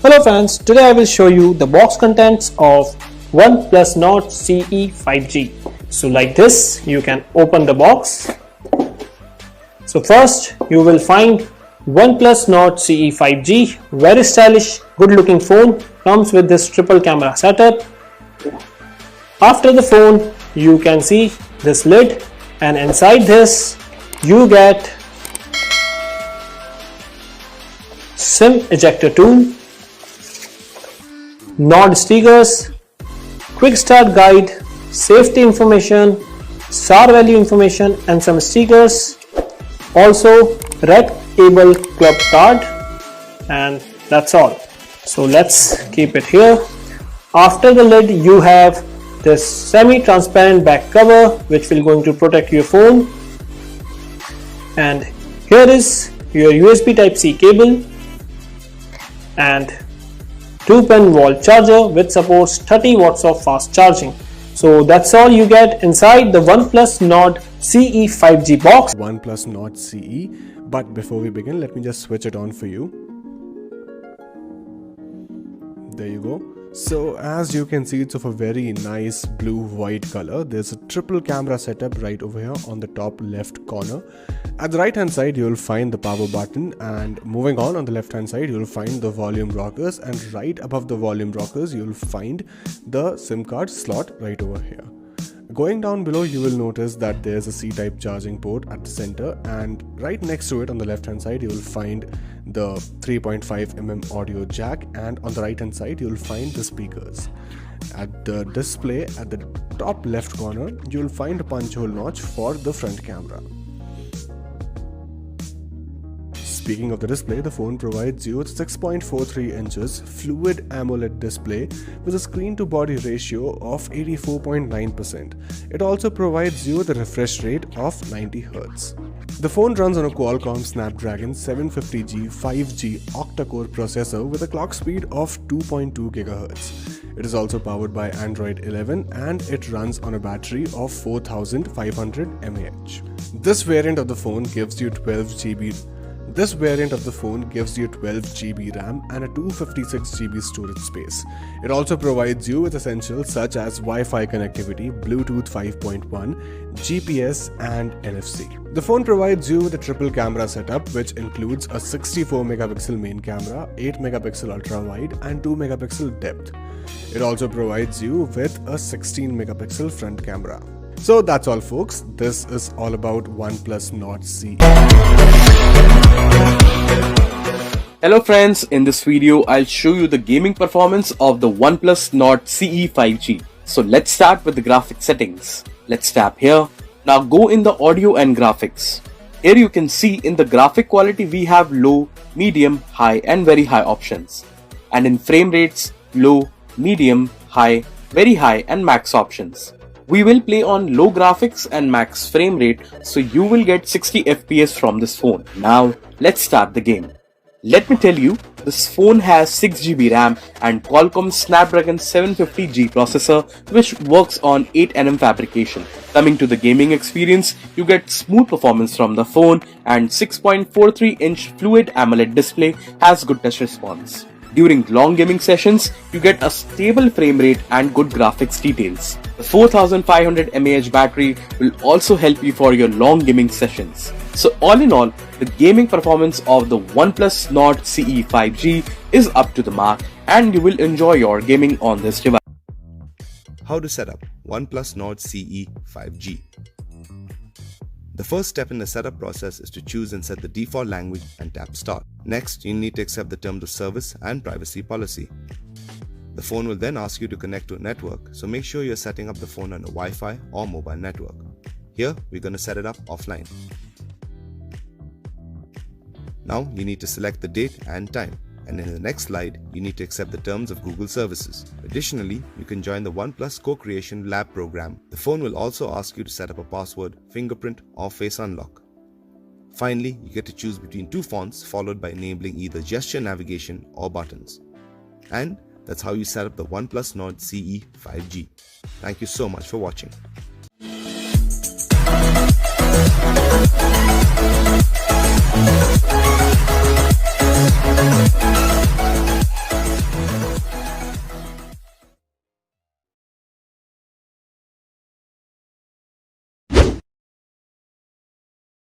Hello friends, today I will show you the box contents of OnePlus Nord CE 5G. So like this, you can open the box. So first you will find OnePlus Nord CE 5G, very stylish, good looking phone, comes with this triple camera setup. After the phone, you can see this lid, and inside this you get SIM ejector tool, Nord stickers, quick start guide, safety information, SAR value information and some stickers, also red cable club card, and that's all. So let's keep it here. After the lid you have this semi-transparent back cover which will going to protect your phone, and here is your USB Type-C cable and 2-pin wall charger which supports 30 watts of fast charging. So that's all you get inside the OnePlus Nord CE 5G box. OnePlus Nord CE. But before we begin, let me just switch it on for you. There you go. So as you can see, it's of a very nice blue-white color. There's a triple camera setup right over here on the top left corner. At the right hand side you'll find the power button, and moving on the left hand side you'll find the volume rockers, and right above the volume rockers you'll find the SIM card slot right over here. Going down below you will notice that there's a C-type charging port at the center, and right next to it on the left hand side you will find the 3.5mm audio jack, and on the right hand side you will find the speakers. At the display at the top left corner you will find a punch hole notch for the front camera. Speaking of the display, the phone provides you with 6.43 inches Fluid AMOLED display with a screen to body ratio of 84.9%. It also provides you with a refresh rate of 90 Hz. The phone runs on a Qualcomm Snapdragon 750G 5G octa-core processor with a clock speed of 2.2 GHz. It is also powered by Android 11 and it runs on a battery of 4500 mAh. This variant of the phone gives you 12 GB RAM and a 256 GB storage space. It also provides you with essentials such as Wi-Fi connectivity, Bluetooth 5.1, GPS and NFC. The phone provides you with a triple camera setup which includes a 64 megapixel main camera, 8 megapixel ultra wide and 2 megapixel depth. It also provides you with a 16 megapixel front camera. So that's all folks, this is all about OnePlus Nord CE. Hello friends, in this video I'll show you the gaming performance of the OnePlus Nord CE 5G. So let's start with the graphics settings. Let's tap here. Now go in the audio and graphics. Here you can see in the graphic quality we have low, medium, high and very high options. And in frame rates, low, medium, high, very high and max options. We will play on low graphics and max frame rate, so you will get 60 FPS from this phone. Now let's start the game. Let me tell you, this phone has 6GB RAM and Qualcomm Snapdragon 750G processor which works on 8nm fabrication. Coming to the gaming experience, you get smooth performance from the phone, and 6.43-inch Fluid AMOLED display has good touch response. During long gaming sessions, you get a stable frame rate and good graphics details. The 4500 mAh battery will also help you for your long gaming sessions. So all in all, the gaming performance of the OnePlus Nord CE 5G is up to the mark, and you will enjoy your gaming on this device. How to set up OnePlus Nord CE 5G. The first step in the setup process is to choose and set the default language and tap Start. Next, you need to accept the terms of service and privacy policy. The phone will then ask you to connect to a network, so make sure you're setting up the phone on a Wi-Fi or mobile network. Here, we're going to set it up offline. Now, you need to select the date and time. And in the next slide, you need to accept the terms of Google services. Additionally, you can join the OnePlus Co-Creation Lab program. The phone will also ask you to set up a password, fingerprint or face unlock. Finally, you get to choose between two fonts followed by enabling either gesture navigation or buttons. And that's how you set up the OnePlus Nord CE 5G. Thank you so much for watching.